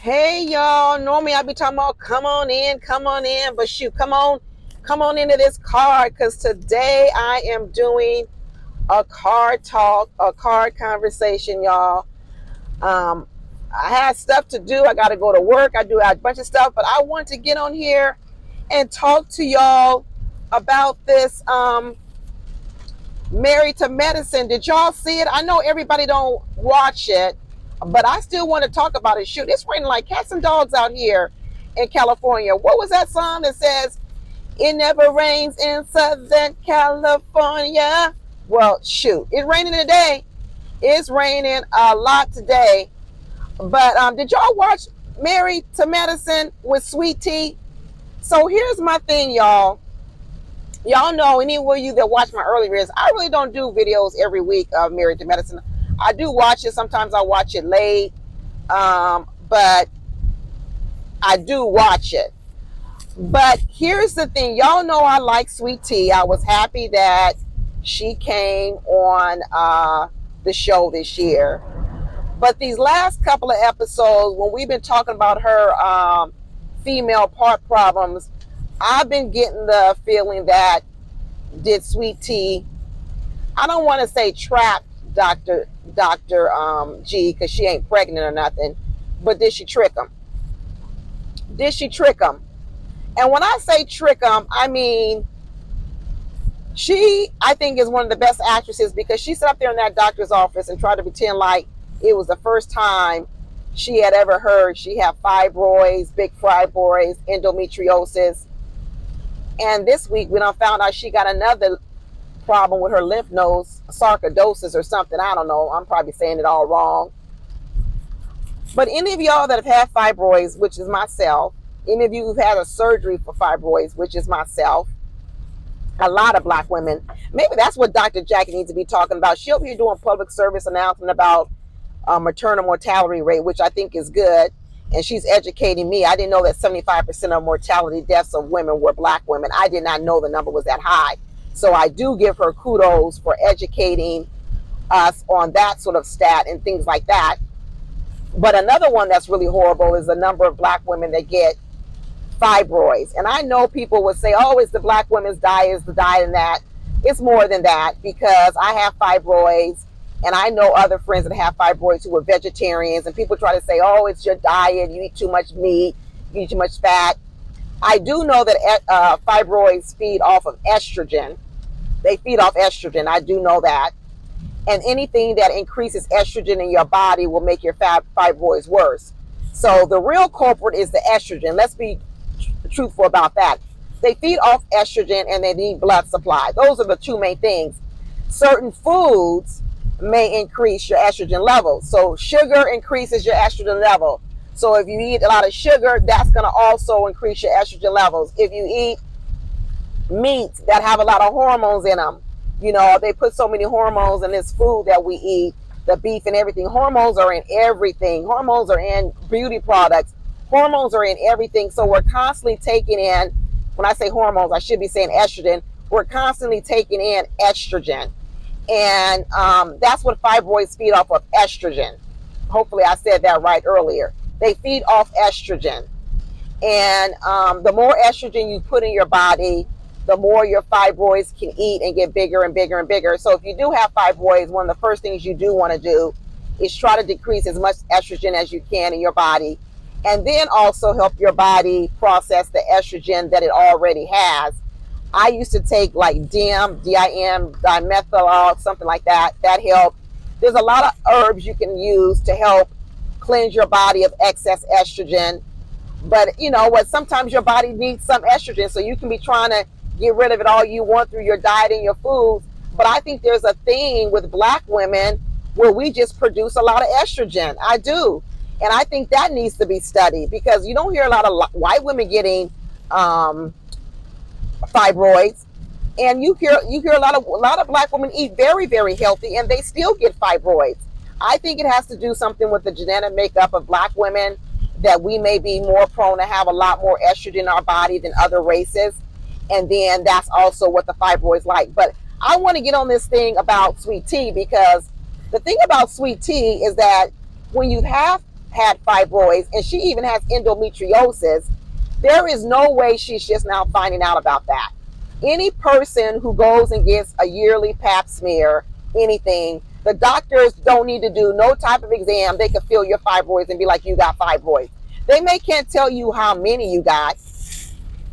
Hey y'all, normally I'd be talking about come on in, but shoot, come on into this card because today I am doing a card talk, a card conversation, y'all. Um, I had stuff to do. I got to go to work. I do a bunch of stuff, but I want to get on here and talk to y'all about this Married to Medicine. Did y'all see it? I know everybody don't watch it, but I still want to talk about it. Shoot, it's raining like cats and dogs out here in California. What was that song that says, it never rains in Southern California? Well, shoot, it's raining today. It's raining a lot today. But did y'all watch Married to Medicine with Sweet Tea? So here's my thing, y'all. Y'all know, any of you that watch my earlier videos, I really don't do videos every week of Married to Medicine. I do watch it. Sometimes I watch it late, but I do watch it. But here's the thing. Y'all know I like Sweet Tea. I was happy that she came on the show this year. But these last couple of episodes, when we've been talking about her female part problems, I've been getting the feeling that did Sweet Tea, I don't want to say trap Dr. G, because she ain't pregnant or nothing, but did she trick him? Did she trick him? And when I say trick him, I mean, she, I think, is one of the best actresses because she sat up there in that doctor's office and tried to pretend like it was the first time she had ever heard she had fibroids, big fibroids, endometriosis. And this week, we done found out she got another problem with her lymph nodes, sarcoidosis or something. I don't know. I'm probably saying it all wrong. But any of y'all that have had fibroids, which is myself, any of you who've had a surgery for fibroids, which is myself, a lot of black women, maybe that's what Dr. Jackie needs to be talking about. She'll be doing public service announcement about maternal mortality rate, which I think is good. And she's educating me. I didn't know that 75% of mortality deaths of women were black women. I did not know the number was that high. So I do give her kudos for educating us on that sort of stat and things like that. But another one that's really horrible is the number of black women that get fibroids. And I know people would say, oh, it's the black women's diet, is the diet and that. It's more than that because I have fibroids. And I know other friends that have fibroids who are vegetarians, and people try to say, oh, it's your diet, you eat too much meat, you eat too much fat. I do know that fibroids feed off of estrogen. They feed off estrogen. I do know that. And anything that increases estrogen in your body will make your fibroids worse. So the real culprit is the estrogen. Let's be truthful about that. They feed off estrogen and they need blood supply. Those are the two main things. Certain foods may increase your estrogen levels. So sugar increases your estrogen level. So if you eat a lot of sugar, that's going to also increase your estrogen levels. If you eat meats that have a lot of hormones in them, you know, they put so many hormones in this food that we eat, the beef and everything. Hormones are in everything. Hormones are in beauty products. Hormones are in everything. So we're constantly taking in, when I say hormones, I should be saying estrogen. We're constantly taking in estrogen. And that's what fibroids feed off of, estrogen. Hopefully I said that right earlier. They feed off estrogen. And the more estrogen you put in your body, the more your fibroids can eat and get bigger and bigger and bigger. So if you do have fibroids, one of the first things you do want to do is try to decrease as much estrogen as you can in your body. And then also help your body process the estrogen that it already has. I used to take like DIM, dimethyl, something like that. That helped. There's a lot of herbs you can use to help cleanse your body of excess estrogen. But you know what? Sometimes your body needs some estrogen, so you can be trying to get rid of it all you want through your diet and your foods. But I think there's a thing with black women where we just produce a lot of estrogen. I do. And I think that needs to be studied because you don't hear a lot of white women getting fibroids, and you hear a lot of black women eat very, very healthy and they still get fibroids. I think it has to do something with the genetic makeup of black women, that we may be more prone to have a lot more estrogen in our body than other races, and then that's also what the fibroids like. But I want to get on this thing about Sweet Tea because the thing about Sweet Tea is that when you have had fibroids, and she even has endometriosis. There is no way she's just now finding out about that. Any person who goes and gets a yearly pap smear, anything, the doctors don't need to do no type of exam. They can feel your fibroids and be like, you got fibroids. They can't tell you how many you got.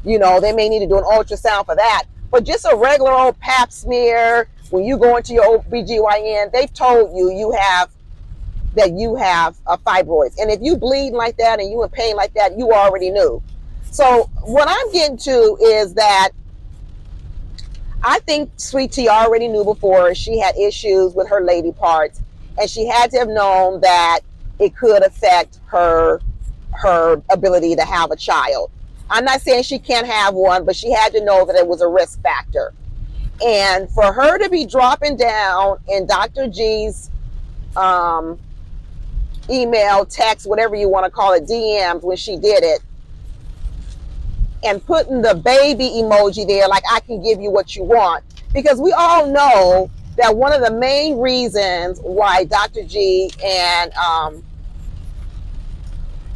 You know, they may need to do an ultrasound for that. But just a regular old pap smear, when you go into your OBGYN, they've told you you have fibroids. And if you bleed like that and you in pain like that, you already knew. So what I'm getting to is that I think Sweet Tea already knew before she had issues with her lady parts, and she had to have known that it could affect her ability to have a child. I'm not saying she can't have one, but she had to know that it was a risk factor. And for her to be dropping down in Dr. G's email, text, whatever you want to call it, DMs when she did it, and putting the baby emoji there, like, I can give you what you want. Because we all know that one of the main reasons why Dr. G and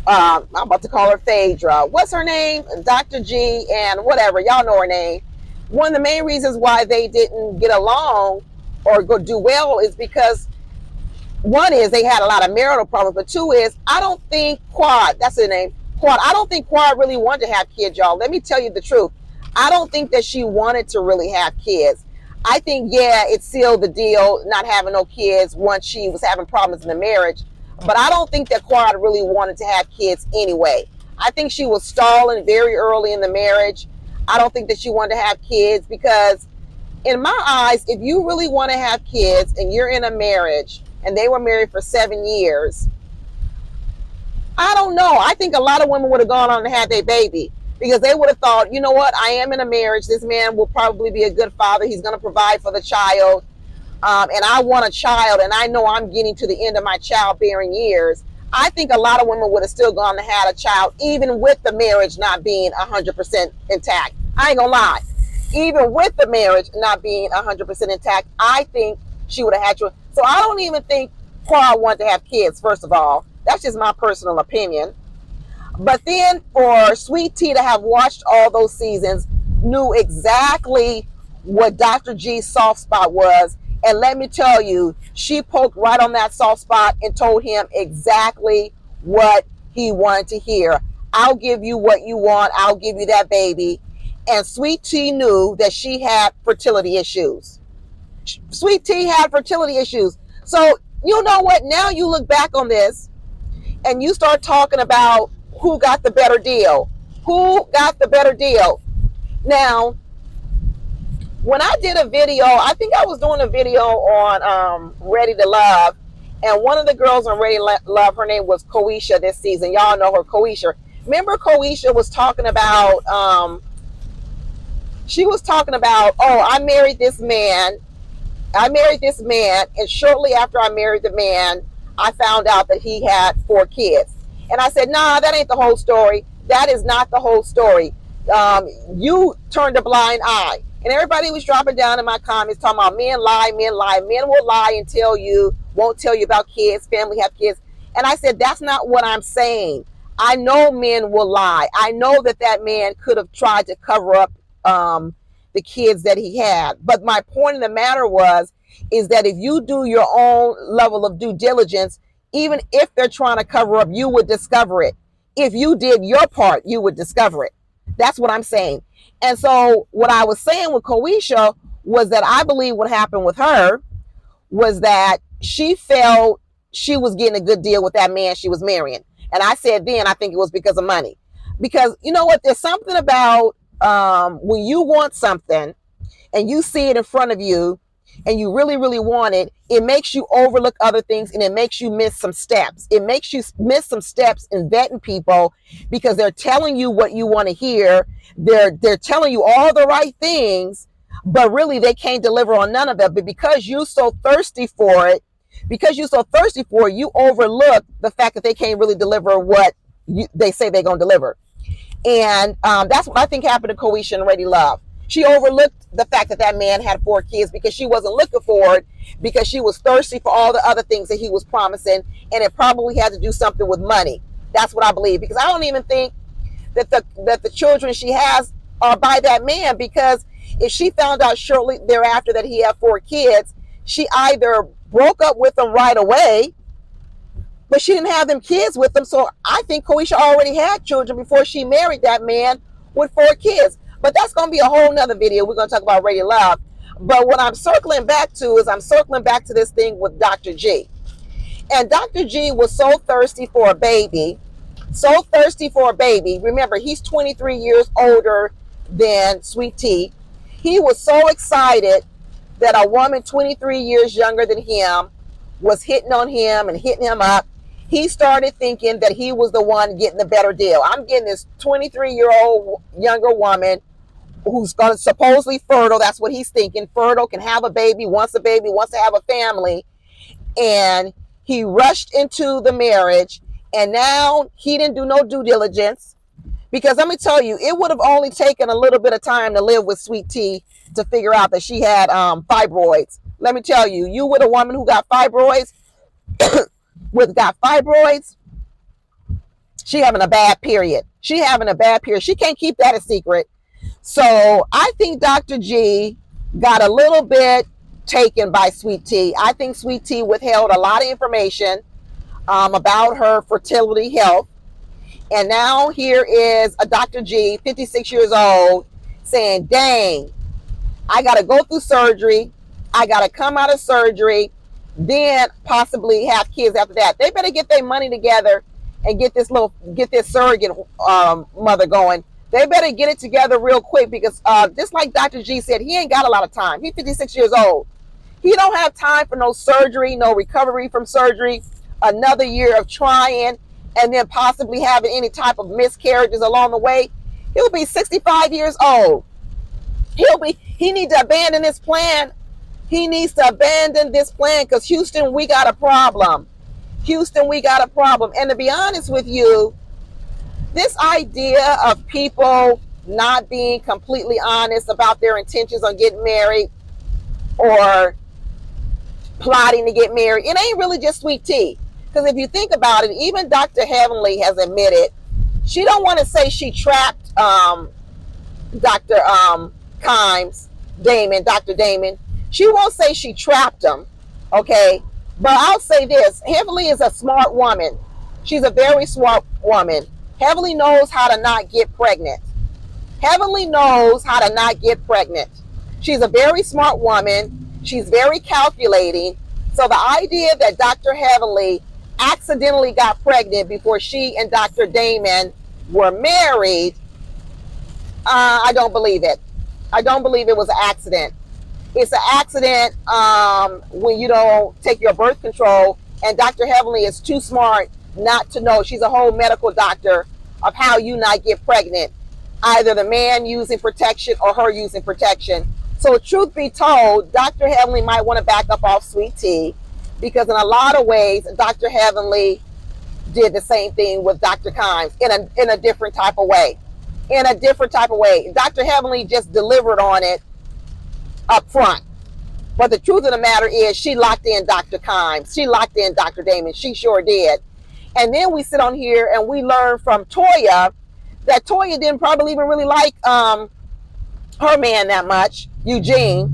I'm about to call her Phaedra. What's her name? Dr. G and whatever. Y'all know her name. One of the main reasons why they didn't get along or go do well is because one is they had a lot of marital problems, but two is I don't think Quad, that's her name, Quad, I don't think Quad really wanted to have kids, y'all. Let me tell you the truth. I don't think that she wanted to really have kids. I think, yeah, it sealed the deal not having no kids once she was having problems in the marriage. But I don't think that Quad really wanted to have kids anyway. I think she was stalling very early in the marriage. I don't think that she wanted to have kids because in my eyes, if you really want to have kids and you're in a marriage and they were married for 7 years, I don't know. I think a lot of women would have gone on and had their baby because they would have thought, you know what? I am in a marriage. This man will probably be a good father. He's going to provide for the child. And I want a child, and I know I'm getting to the end of my childbearing years. I think a lot of women would have still gone and had a child, even with the marriage not being 100% intact. I ain't gonna lie. Even with the marriage not being 100% intact, I think she would have had children. So I don't even think Quad wanted to have kids, first of all. That's just my personal opinion. But then for Sweet Tea to have watched all those seasons, knew exactly what Dr. G's soft spot was. And let me tell you, she poked right on that soft spot and told him exactly what he wanted to hear. I'll give you what you want. I'll give you that baby. And Sweet Tea knew that she had fertility issues. Sweet Tea had fertility issues. So you know what? Now you look back on this and you start talking about who got the better deal. Who got the better deal? Now, when I did a video, I think I was doing a video on Ready to Love, and one of the girls on Ready to Love, her name was Koisha this season. Y'all know her, Koisha. Remember Koisha was talking about, she was talking about, oh, I married this man, and shortly after I married the man, I found out that he had 4 kids. And I said, nah, that ain't the whole story. That is not the whole story. You turned a blind eye. And everybody was dropping down in my comments talking about men lie, men lie. Men will lie and tell you, won't tell you about kids, family have kids. And I said, that's not what I'm saying. I know men will lie. I know that that man could have tried to cover up the kids that he had. But my point of the matter is that if you do your own level of due diligence, even if they're trying to cover up, you would discover it. If you did your part, you would discover it. That's what I'm saying. And so what I was saying with Koisha was that I believe what happened with her was that she felt she was getting a good deal with that man she was marrying. And I said then, I think it was because of money. Because you know what? There's something about when you want something and you see it in front of you and you really, really want it, it makes you overlook other things and it makes you miss some steps. It makes you miss some steps in vetting people because they're telling you what you want to hear. They're telling you all the right things, but really they can't deliver on none of it. But because you're so thirsty for it, you overlook the fact that they can't really deliver what they say they're going to deliver. And that's what I think happened to Koisha and Ready Love. She overlooked the fact that that man had 4 kids because she wasn't looking for it, because she was thirsty for all the other things that he was promising, and it probably had to do something with money. That's what I believe, because I don't even think that the children she has are by that man, because if she found out shortly thereafter that he had 4 kids, she either broke up with him right away, but she didn't have them kids with him. So I think Koisha already had children before she married that man with 4 kids. But that's going to be a whole nother video. We're going to talk about Radio Love. But what I'm circling back to is I'm circling back to this thing with Dr. G. And Dr. G was so thirsty for a baby. So thirsty for a baby. Remember, he's 23 years older than Sweet Tea. He was so excited that a woman 23 years younger than him was hitting on him and hitting him up. He started thinking that he was the one getting the better deal. I'm getting this 23-year-old younger woman who's going to supposedly fertile. That's what he's thinking. Fertile, can have a baby, wants to have a family. And he rushed into the marriage. And now he didn't do no due diligence. Because let me tell you, it would have only taken a little bit of time to live with Sweet Tea to figure out that she had fibroids. Let me tell you, you with a woman who got fibroids, she having a bad period. She can't keep that a secret. So I think Dr. G got a little bit taken by Sweet Tea. I think Sweet Tea withheld a lot of information about her fertility health. And now here is a Dr. G, 56 years old, saying, dang, I got to go through surgery. I got to come out of surgery, then possibly have kids after that. They better get their money together and get this surrogate mother going. They better get it together real quick, because just like Dr. G said, he ain't got a lot of time. He's 56 years old. He don't have time for no surgery, no recovery from surgery, another year of trying, and then possibly having any type of miscarriages along the way. He'll be 65 years old. He needs to abandon this plan. He needs to abandon this plan, because Houston, we got a problem. And to be honest with you, this idea of people not being completely honest about their intentions on getting married or plotting to get married, it ain't really just Sweet Tea. Because if you think about it, even Dr. Heavenly has admitted she don't want to say she trapped Dr. Dr. Damon. She won't say she trapped him, okay? But I'll say this, Heavenly is a smart woman. She's a very smart woman. Heavenly knows how to not get pregnant. She's a very smart woman. She's very calculating. So the idea that Dr. Heavenly accidentally got pregnant before she and Dr. Damon were married, I don't believe it. I don't believe it was an accident. It's an accident when you don't take your birth control, and Dr. Heavenly is too smart not to know. She's a whole medical doctor of how you not get pregnant, either the man using protection or her using protection. So truth be told, Dr. Heavenly might want to back up off Sweet Tea, because in a lot of ways, Dr. Heavenly did the same thing with Dr. Kimes in a different type of way. Dr. Heavenly just delivered on it up front. But the truth of the matter is, she locked in Dr. Kimes. She locked in Dr. Damon. She sure did. And then we sit on here and we learn from Toya that Toya didn't probably even really like her man that much, Eugene.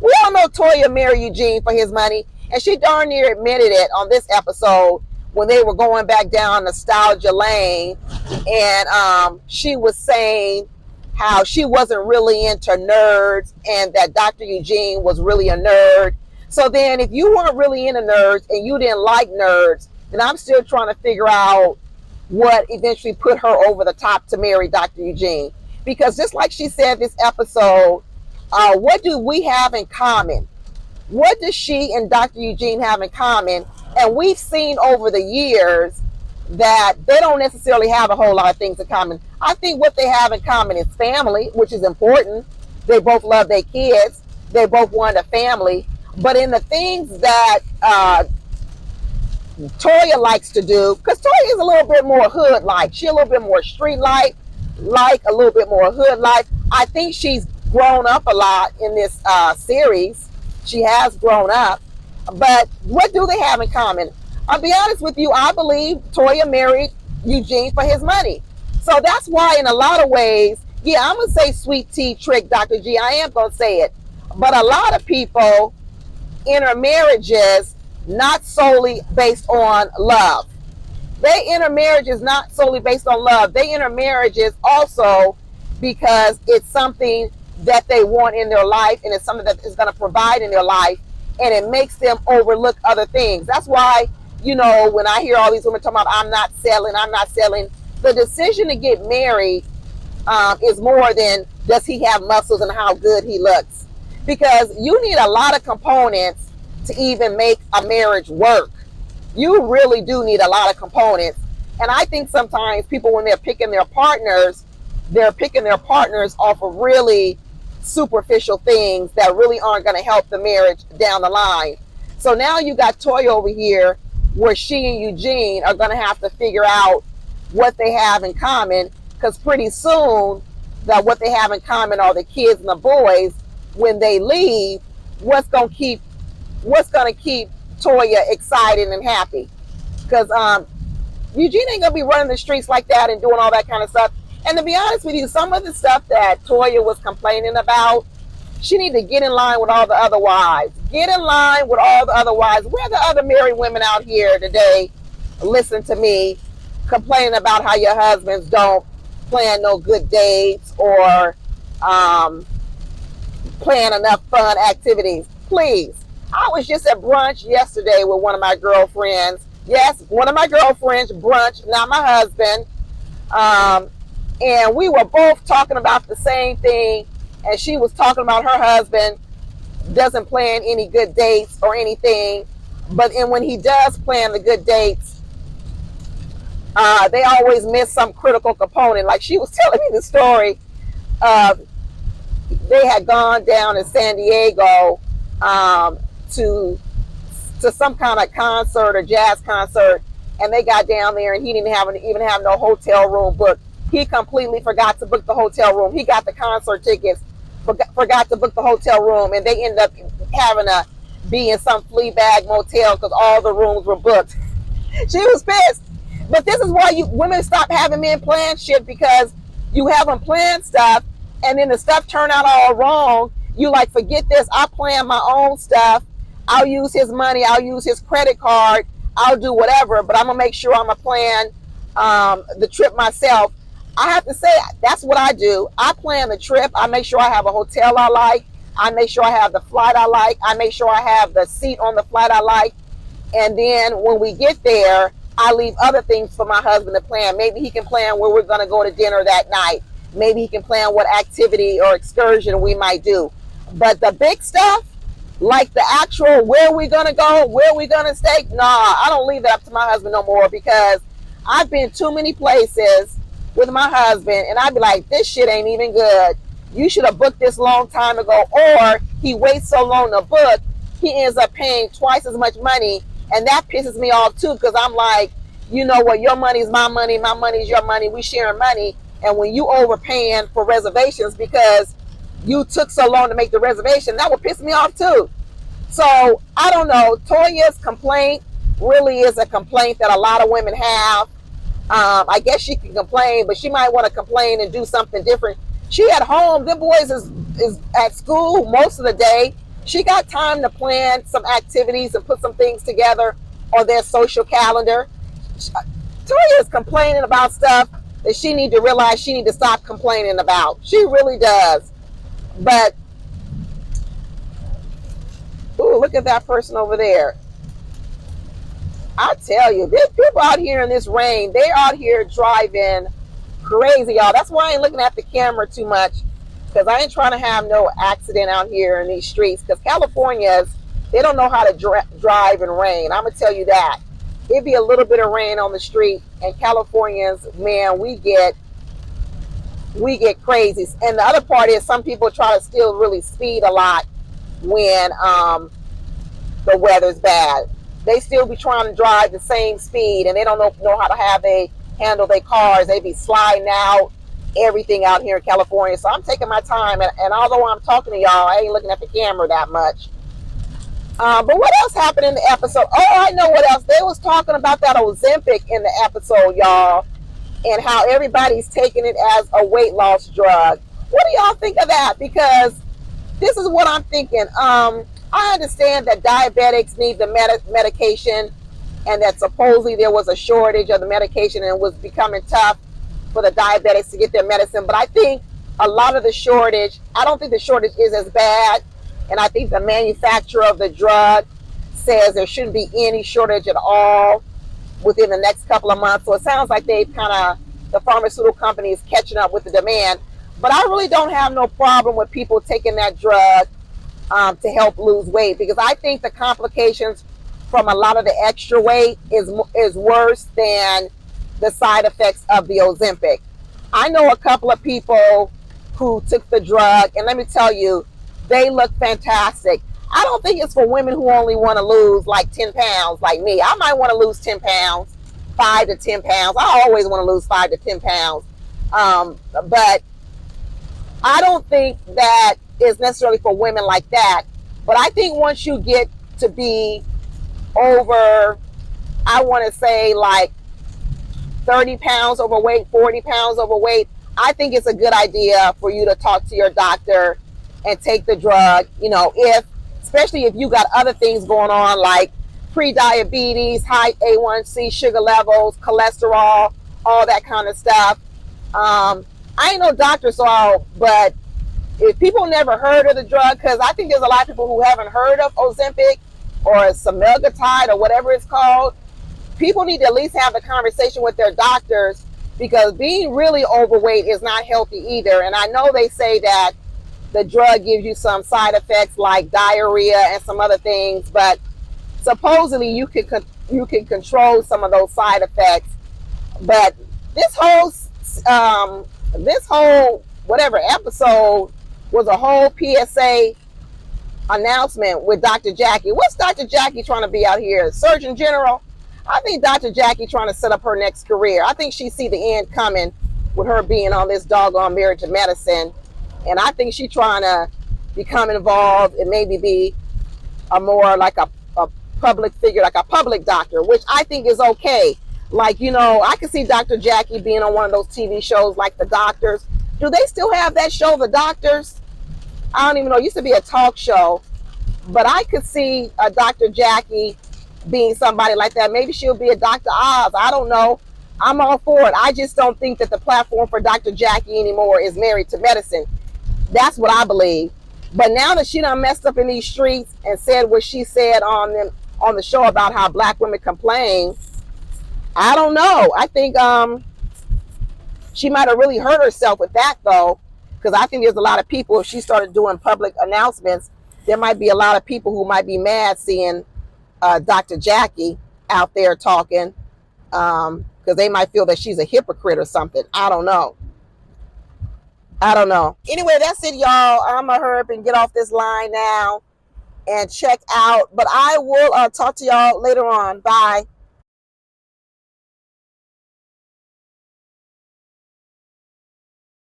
We all know Toya married Eugene for his money, and she darn near admitted it on this episode when they were going back down nostalgia lane, and she was saying how she wasn't really into nerds and that Dr. Eugene was really a nerd. So then if you weren't really into nerds and you didn't like nerds, then I'm still trying to figure out what eventually put her over the top to marry Dr. Eugene. Because just like she said this episode, what do we have in common? What does she and Dr. Eugene have in common? And we've seen over the years that they don't necessarily have a whole lot of things in common. I think what they have in common is family, which is important. They both love their kids. They both want a family. But in the things that Toya likes to do, because Toya is a little bit more hood-like. She's a little bit more street-like. like a little bit more hood life. I think she's grown up a lot in this series. She has grown up. But what do they have in common? I'll be honest with you, I believe Toya married Eugene for his money. So that's why in a lot of ways, yeah, I'm going to say sweet tea trick, Dr. G. I am going to say it. But a lot of people enter marriages not solely based on love. They enter marriages not solely based on love. They enter marriages also because it's something that they want in their life, and it's something that is going to provide in their life, and it makes them overlook other things. That's why, you know, when I hear all these women talking about I'm not selling, the decision to get married is more than does he have muscles and how good he looks. Because you need a lot of components to even make a marriage work. You really do need a lot of components. And I think sometimes people, when they're picking their partners off of really superficial things that really aren't going to help the marriage down the line. So now you got Toya over here where she and Eugene are going to have to figure out what they have in common, because pretty soon that what they have in common are the kids and the boys. When they leave, what's going to keep Toya excited and happy? Because Eugene ain't gonna be running the streets like that and doing all that kind of stuff. And to be honest with you, some of the stuff that Toya was complaining about, she need to get in line with all the other wives. Get in line with all the other wives. Where are the other married women out here today? Listen to me complaining about how your husbands don't plan no good dates or plan enough fun activities. Please. I was just at brunch yesterday with one of my girlfriends. Yes, one of my girlfriends, brunch, not my husband. And we were both talking about the same thing. And she was talking about her husband doesn't plan any good dates or anything. But when he does plan the good dates, they always miss some critical component. Like she was telling me the story of they had gone down in San Diego to some kind of concert or jazz concert, and they got down there and he didn't even have no hotel room booked. He completely forgot to book the hotel room. He got the concert tickets, forgot to book the hotel room, and they ended up having to be in some flea bag motel because all the rooms were booked. She was pissed. But this is why women stop having men plan shit, because you have them plan stuff and then the stuff turn out all wrong. You like, forget this, I plan my own stuff. I'll use his money, I'll use his credit card, I'll do whatever, but I'm gonna make sure I'm gonna plan the trip myself. I have to say, that's what I do. I plan the trip. I make sure I have a hotel I like. I make sure I have the flight I like. I make sure I have the seat on the flight I like. And then when we get there, I leave other things for my husband to plan. Maybe he can plan where we're gonna go to dinner that night. Maybe he can plan what activity or excursion we might do. But the big stuff, like the actual where we gonna go, where we gonna stay, nah, I don't leave that up to my husband no more, because I've been too many places with my husband and I'd be like, this shit ain't even good. You should have booked this long time ago. Or he waits so long to book, he ends up paying twice as much money, and that pisses me off too, because I'm like, you know what, your money is my money is your money, we sharing money. And when you overpaying for reservations because you took so long to make the reservation, that would piss me off too. So I don't know, Toya's complaint really is a complaint that a lot of women have. I guess she can complain, but she might want to complain and do something different. She at home, the boys is at school most of the day. She got time to plan some activities and put some things together on their social calendar. Toya is complaining about stuff that she need to realize she need to stop complaining about. She really does. But, ooh, look at that person over there. I tell you, there's people out here in this rain. They're out here driving crazy, y'all. That's why I ain't looking at the camera too much, because I ain't trying to have no accident out here in these streets. Because Californians, they don't know how to drive in rain. I'm going to tell you that. It'd be a little bit of rain on the street, and Californians, man, we get crazy. And the other part is some people try to still really speed a lot when the weather's bad. They still be trying to drive the same speed, and they don't know how to handle their cars. They be sliding out everything out here in California. So I'm taking my time, and although I'm talking to y'all, I ain't looking at the camera that much. But what else happened in the episode? Oh, I know what else. They was talking about that Ozempic in the episode, y'all, and how everybody's taking it as a weight loss drug. What do y'all think of that? Because this is what I'm thinking. I understand that diabetics need the medication, and that supposedly there was a shortage of the medication and it was becoming tough for the diabetics to get their medicine. But I think a lot of the shortage, I don't think the shortage is as bad. And I think the manufacturer of the drug says there shouldn't be any shortage at all within the next couple of months. So it sounds like the pharmaceutical company is catching up with the demand. But I really don't have no problem with people taking that drug to help lose weight, because I think the complications from a lot of the extra weight is worse than the side effects of the Ozempic. I know a couple of people who took the drug, and let me tell you, they look fantastic. I don't think it's for women who only want to lose like 10 pounds like me. I might want to lose 10 pounds, 5 to 10 pounds. I always want to lose 5 to 10 pounds. But I don't think that is necessarily for women like that. But I think once you get to be over, I want to say like 30 pounds overweight, 40 pounds overweight, I think it's a good idea for you to talk to your doctor and take the drug, especially if you got other things going on like pre-diabetes, high A1C, sugar levels, cholesterol, all that kind of stuff. I ain't no doctor, but if people never heard of the drug, because I think there's a lot of people who haven't heard of Ozempic or semaglutide or whatever it's called, people need to at least have the conversation with their doctors, because being really overweight is not healthy either. And I know they say that the drug gives you some side effects like diarrhea and some other things, but supposedly you can control some of those side effects. But this whole whatever episode was a whole PSA announcement with Dr. Jackie. What's Dr. Jackie trying to be out here? Surgeon General? I think Dr. Jackie trying to set up her next career. I think she see the end coming with her being on this doggone Married to Medicine. And I think she's trying to become involved and maybe be a more like a public figure, like a public doctor, which I think is okay. Like, I can see Dr. Jackie being on one of those TV shows like The Doctors. Do they still have that show, The Doctors? I don't even know. It used to be a talk show. But I could see Dr. Jackie being somebody like that. Maybe she'll be a Dr. Oz. I don't know. I'm all for it. I just don't think that the platform for Dr. Jackie anymore is Married to Medicine. That's what I believe. But now that she done messed up in these streets and said what she said on the show about how black women complain, I don't know. I think she might have really hurt herself with that, though, because I think there's a lot of people, if she started doing public announcements, there might be a lot of people who might be mad seeing Dr. Jackie out there talking, because they might feel that she's a hypocrite or something. I don't know. Anyway, that's it, y'all. I'm going to hurry up and get off this line now and check out. But I will talk to y'all later on. Bye.